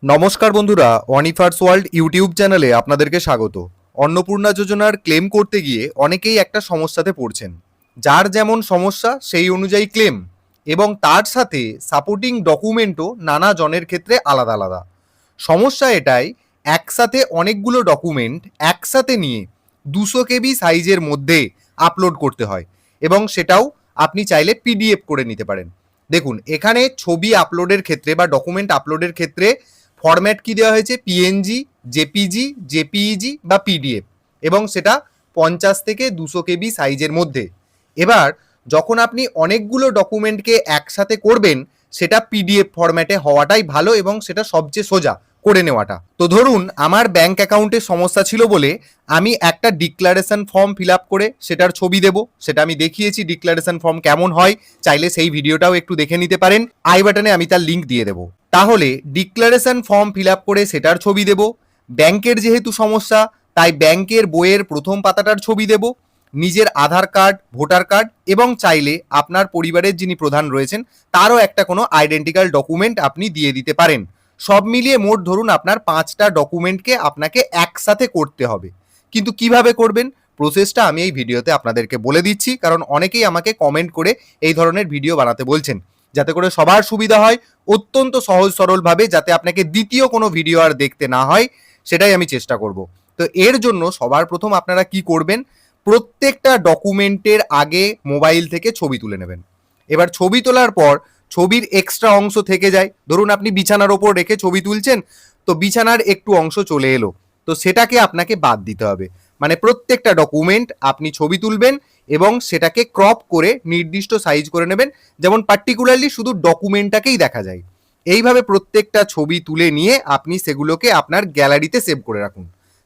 নমস্কার বন্ধুরা, অনিফার্স world YouTube চ্যানেলে আপনাদেরকে স্বাগত। অন্নপূর্ণা যোজনার ক্লেম করতে গিয়ে অনেকেই একটা সমস্যাতে পড়ছেন। যার যেমন সমস্যা সেই অনুযায়ী ক্লেম, এবং তার সাথে সাপোর্টিং ডকুমেন্টও নানা জনের ক্ষেত্রে আলাদা আলাদা। সমস্যা এটাই, একসাথে অনেকগুলো ডকুমেন্ট একসাথে নিয়ে 200 KB সাইজের মধ্যে আপলোড করতে হয়, এবং সেটাও আপনি চাইলে পিডিএফ করে নিতে পারেন। দেখুন, এখানে ছবি আপলোডের ক্ষেত্রে বা ডকুমেন্ট আপলোডের ক্ষেত্রে ফরম্যাট কি দেওয়া হয়েছে, পিএনজি, জেপিজি, জেপিইজি বা পিডিএফ, এবং সেটা 50 থেকে 200 KB সাইজের মধ্যে। এবার যখন আপনি অনেকগুলো ডকুমেন্টকে একসাথে করবেন, সেটা পিডিএফ ফরম্যাটে হওয়াটাই ভালো, এবং সেটা সবচেয়ে সোজা করে নেওয়াটা। তো ধরুন, আমার ব্যাংক অ্যাকাউন্টের সমস্যা ছিল বলে আমি একটা ডিক্লারেশন ফর্ম ফিল আপ করে সেটার ছবি দেব। সেটা আমি দেখিয়েছি ডিক্লারেশন ফর্ম কেমন হয়, চাইলে সেই ভিডিওটাও একটু দেখে নিতে পারেন। আই বাটনে আমি তার লিঙ্ক দিয়ে দেবো। তাহলে ডিক্লারেশন ফর্ম ফিল আপ করে সেটার ছবি দেব। ব্যাংকের যেহেতু সমস্যা, তাই ব্যাংকের বইয়ের প্রথম পাতাটার ছবি দেব, নিজের আধার কার্ড, ভোটার কার্ড, এবং চাইলে আপনার পরিবারের যিনি প্রধান রয়েছেন তারও একটা কোনো আইডেন্টিক্যাল ডকুমেন্ট আপনি দিয়ে দিতে পারেন। সব মিলিয়ে মোট ধরুন আপনার 5টা ডকুমেন্টকে আপনাকে একসাথে করতে হবে। কিন্তু কিভাবে করবেন, প্রসেসটা আমি এই ভিডিওতে আপনাদেরকে বলে দিচ্ছি, কারণ অনেকেই আমাকে কমেন্ট করে এই ধরনের ভিডিও বানাতে বলছেন, যাতে করে সবার সুবিধা হয়, অত্যন্ত সহজ সরলভাবে, যাতে আপনাকে দ্বিতীয় কোনো ভিডিও আর দেখতে না হয়, সেটাই আমি চেষ্টা করব। তো এর জন্য সবার প্রথম আপনারা কি করবেন, প্রত্যেকটা ডকুমেন্টের আগে মোবাইল থেকে ছবি তুলে নেবেন। এবার ছবি তোলার পর ছবির এক্সট্রা অংশ থেকে যায়, ধরুন আপনি বিছানার ওপর রেখে ছবি তুলছেন, তো বিছানার একটু অংশ চলে এলো, তো সেটাকে আপনাকে বাদ দিতে হবে। মানে প্রত্যেকটা ডকুমেন্ট আপনি ছবি তুলবেন এবং সেটাকে ক্রপ করে নির্দিষ্ট সাইজ করে নেবেন, যেমন পার্টিকুলারলি শুধু ডকুমেন্টটাকেই দেখা যায়। এইভাবে প্রত্যেকটা ছবি তুলে নিয়ে আপনি সেগুলোকে আপনার গ্যালারিতে সেভ করে রাখুন।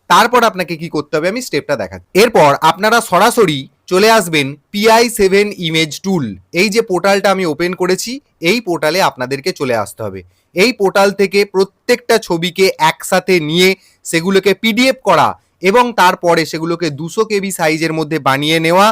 তারপর আপনাকে কি করতে হবে আমি স্টেপটা দেখাচ্ছি। এরপর আপনারা সরাসরি চলে আসবেন PI7 ইমেজ টুল। এই যে পোর্টালটা আমি ওপেন করেছি, এই পোর্টালে আপনাদেরকে চলে আসতে হবে। এই পোর্টাল থেকে প্রত্যেকটা ছবিকে একসাথে নিয়ে সেগুলোকে পিডিএফ করা এবং তারপরে সেগুলোকে 200 KB সাইজের মধ্যে বানিয়ে নেওয়া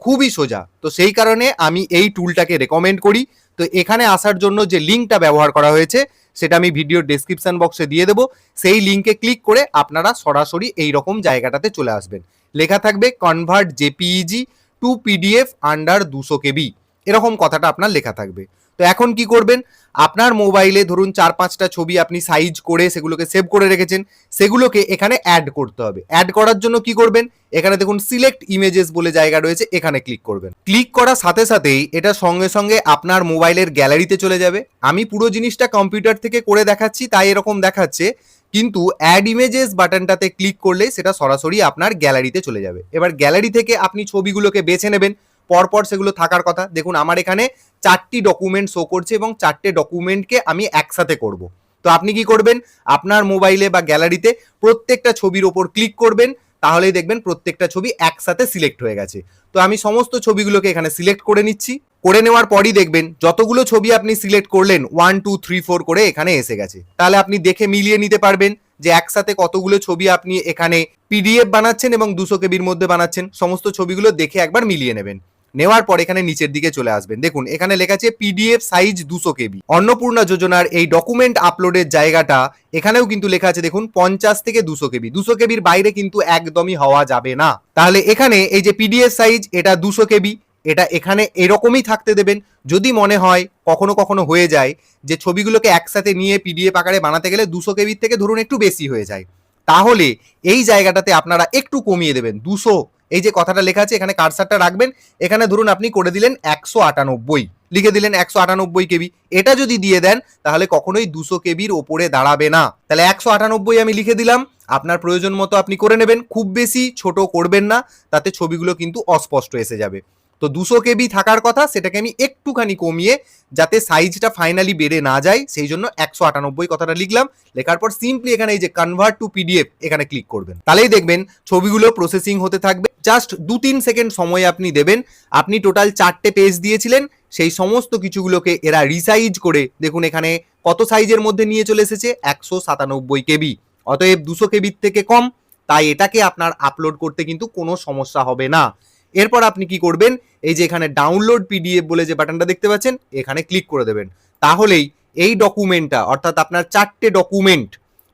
খুবই সোজা। তো সেই কারণে আমি এই টুলটাকে রেকমেন্ড করি। তো এখানে আসার জন্য যে লিঙ্কটা ব্যবহার করা হয়েছে সেটা আমি ভিডিওর ডেসক্রিপশন বক্সে দিয়ে দেবো। সেই লিঙ্কে ক্লিক করে আপনারা সরাসরি এই রকম জায়গাটাতে চলে আসবেন। লেখা থাকবে convert JPEG two PDF under 200 KB, এরকম কথাটা আপনার লেখা থাকবে। তো এখন কি করবেন, আপনার মোবাইলে ধরুন 4-5টা ছবি আপনি সাইজ করে সেগুলোকে সেভ করে রেখেছেন, সেগুলোকে এখানে অ্যাড করতে হবে। অ্যাড করার জন্য কি করবেন, এখানে দেখুন সিলেক্ট ইমেজেস বলে জায়গা রয়েছে, এখানে ক্লিক করবেন। ক্লিক করার সাথে সাথেই এটা সঙ্গে সঙ্গে আপনার মোবাইলের গ্যালারিতে চলে যাবে। আমি পুরো জিনিসটা কম্পিউটার থেকে করে দেখাচ্ছি, তাই এরকম দেখাচ্ছে, কিন্তু অ্যাড ইমেজেস বাটনটাতে ক্লিক করলে সেটা সরাসরি আপনার গ্যালারিতে চলে যাবে। এবার গ্যালারি থেকে আপনি ছবিগুলোকে বেছে নেবেন, পরপর সেগুলো থাকার কথা। দেখুন আমার এখানে 4টি ডকুমেন্ট শো করছে এবং 4টে ডকুমেন্টকে আমি একসাথে করব। তো আপনি কি করবেন, আপনার মোবাইলে বা গ্যালারিতে প্রত্যেকটা ছবির ওপর ক্লিক করবেন, তাহলেই দেখবেন প্রত্যেকটা ছবি একসাথে সিলেক্ট হয়ে গেছে। তো আমি সমস্ত ছবিগুলোকে এখানে সিলেক্ট করে নিচ্ছি। করে নেওয়ার পরই দেখবেন যতগুলো ছবি আপনি সিলেক্ট করলেন 1 2 3 4 করে এখানে এসে গেছে। তাহলে আপনি দেখে মিলিয়ে নিতে পারবেন যে একসাথে কতগুলো ছবি আপনি এখানে পিডিএফ বানাচ্ছেন এবং 200 KBর মধ্যে বানাচ্ছেন। সমস্ত ছবিগুলো দেখে একবার মিলিয়ে নেবেন। নেওয়ার পর এখানে নিচের দিকে চলে আসবেন, দেখুন এখানে লেখা আছে পিডিএফ সাইজ 200 KB। অন্নপূর্ণা যোজনার এই ডকুমেন্ট আপলোডের জায়গাটা এখানেও কিন্তু লেখা আছে, দেখুন 50 থেকে 200 KB। 200 KBর বাইরে কিন্তু একদমই হওয়া যাবে না। তাহলে এখানে এই যে পিডিএফ সাইজ, এটা 200 KB, এটা এখানে এরকমই থাকতে দেবেন। যদি মনে হয় কখনো কখনো হয়ে যায় যে ছবিগুলোকে একসাথে নিয়ে পিডিএফ আকারে বানাতে গেলে 200 KBর থেকে ধরুন একটু বেশি হয়ে যায়, তাহলে এই জায়গাটাতে আপনারা একটু কমিয়ে দেবেন। 200, এই যে কথাটা লেখা আছে এখানে কারসারটা রাখবেন, এখানে ধরুন আপনি করে দিলেন 198, লিখে দিলেন 198 KB। এটা যদি দিয়ে দেন তাহলে কখনোই 200 KBর ওপরে দাঁড়াবে না। তাহলে 198 আমি লিখে দিলাম, আপনার প্রয়োজন মতো আপনি করে নেবেন। খুব বেশি ছোট করবেন না, তাতে ছবিগুলো কিন্তু অস্পষ্ট এসে যাবে। তো 200 KB থাকার কথা, সেটাকে আমি একটুখানি কমিয়ে, যাতে সাইজটা ফাইনালি বেড়ে না যায়, সেই জন্য 198 কথাটা লিখলাম। লেখার পর সিম্পলি এখানে এই যে কনভার্ট টু পিডিএফ এখানে ক্লিক করবেন। তাহলেই দেখবেন ছবিগুলো প্রসেসিং হতে থাকবে। জাস্ট 2-3 সেকেন্ড সময় আপনি দেবেন। আপনি টোটাল 4টে পেজ দিয়েছিলেন, সেই সমস্ত কিছুগুলোকে এরা রিসাইজ করে দেখুন এখানে কত সাইজের মধ্যে নিয়ে চলে এসেছে, 197 KB। অতএব 200 KBর থেকে কম, তাই এটাকে আপনার আপলোড করতে কিন্তু কোনো সমস্যা হবে না। এরপর আপনি কি করবেন, এই যে এখানে ডাউনলোড পিডিএফ বলে যে বাটনটা দেখতে পাচ্ছেন, এখানে ক্লিক করে দেবেন। তাহলেই এই ডকুমেন্টটা অর্থাৎ আপনার 4টে ডকুমেন্ট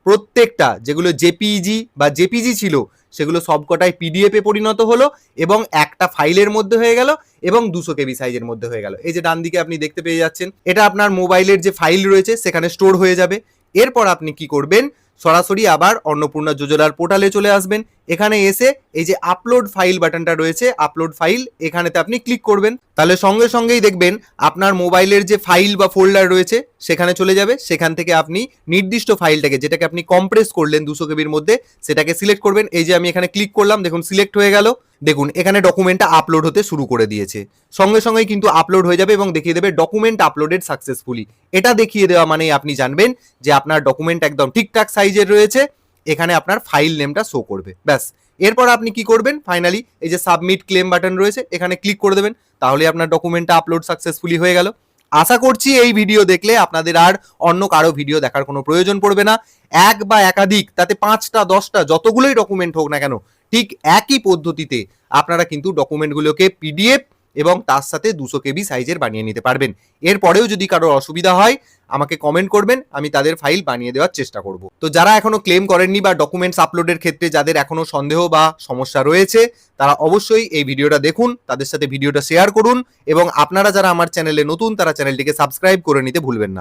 প্রত্যেকটা যেগুলো জেপিইজি বা জেপিজি ছিল সেগুলো সবকটাই পিডিএফ এ পরিণত হলো এবং একটা ফাইলের মধ্যে হয়ে গেল এবং 200 কেবি সাইজের মধ্যে হয়ে গেল। এই যে ডান দিকে আপনি দেখতে পেয়ে যাচ্ছেন, এটা আপনার মোবাইলের যে ফাইল রয়েছে সেখানে স্টোর হয়ে যাবে। এরপর আপনি কি করবেন, সরাসরি আবার অন্নপূর্ণা যোজনার পোর্টালে চলে আসবেন। এখানে এসে এই যে আপলোড ফাইল বাটনটা রয়েছে, আপলোড ফাইল, এখানেতে আপনি ক্লিক করবেন। তাহলে সঙ্গে সঙ্গেই দেখবেন আপনার মোবাইলের যে ফাইল বা ফোল্ডার রয়েছে সেখানে চলে যাবে। সেখান থেকে আপনি নির্দিষ্ট ফাইলটাকে, যেটাকে আপনি কম্প্রেস করলেন 200 কেবির মধ্যে, সেটাকে সিলেক্ট করবেন। এই যে আমি এখানে ক্লিক করলাম, দেখুন সিলেক্ট হয়ে গেল। দেখুন এখানে ডকুমেন্টটা আপলোড হতে শুরু করে দিয়েছে, সঙ্গে সঙ্গেই কিন্তু আপলোড হয়ে যাবে এবং দেখিয়ে দেবে ডকুমেন্ট আপলোডেড সাকসেসফুলি। এটা দেখিয়ে দেওয়া মানে আপনি জানবেন যে আপনার ডকুমেন্ট একদম ঠিকঠাক সাইজের রয়েছে। এখানে আপনার ফাইল নেমটা শো করবে, ব্যাস। এরপর আপনি কি করবেন, ফাইনালি এই যে সাবমিট ক্লেম বাটন রয়েছে এখানে ক্লিক করে দেবেন, তাহলে আপনার ডকুমেন্টটা আপলোড সাকসেসফুলি হয়ে গেল। আশা করছি এই ভিডিও দেখলে আপনাদের আর অন্য কারো ভিডিও দেখার কোনো প্রয়োজন পড়বে না। এক বা একাধিক, তাতে 5টা 10টা যতগুলোই ডকুমেন্ট হোক না কেন, ঠিক একই পদ্ধতিতে আপনারা কিন্তু ডকুমেন্টগুলোকে পিডিএফ এবং তার সাথে 200 কেবি সাইজের বানিয়ে নিতে পারবেন। এরপরেও যদি কারোর অসুবিধা হয় আমাকে কমেন্ট করবেন, আমি তাদের ফাইল বানিয়ে দেওয়ার চেষ্টা করব। তো যারা এখনো ক্লেম করেননি বা ডকুমেন্টস আপলোডের ক্ষেত্রে যাদের এখনো সন্দেহ বা সমস্যা রয়েছে, তারা অবশ্যই এই ভিডিওটা দেখুন, তাদের সাথে ভিডিওটা শেয়ার করুন এবং আপনারা যারা আমার চ্যানেলে নতুন তারা চ্যানেলটিকে সাবস্ক্রাইব করে নিতে ভুলবেন না।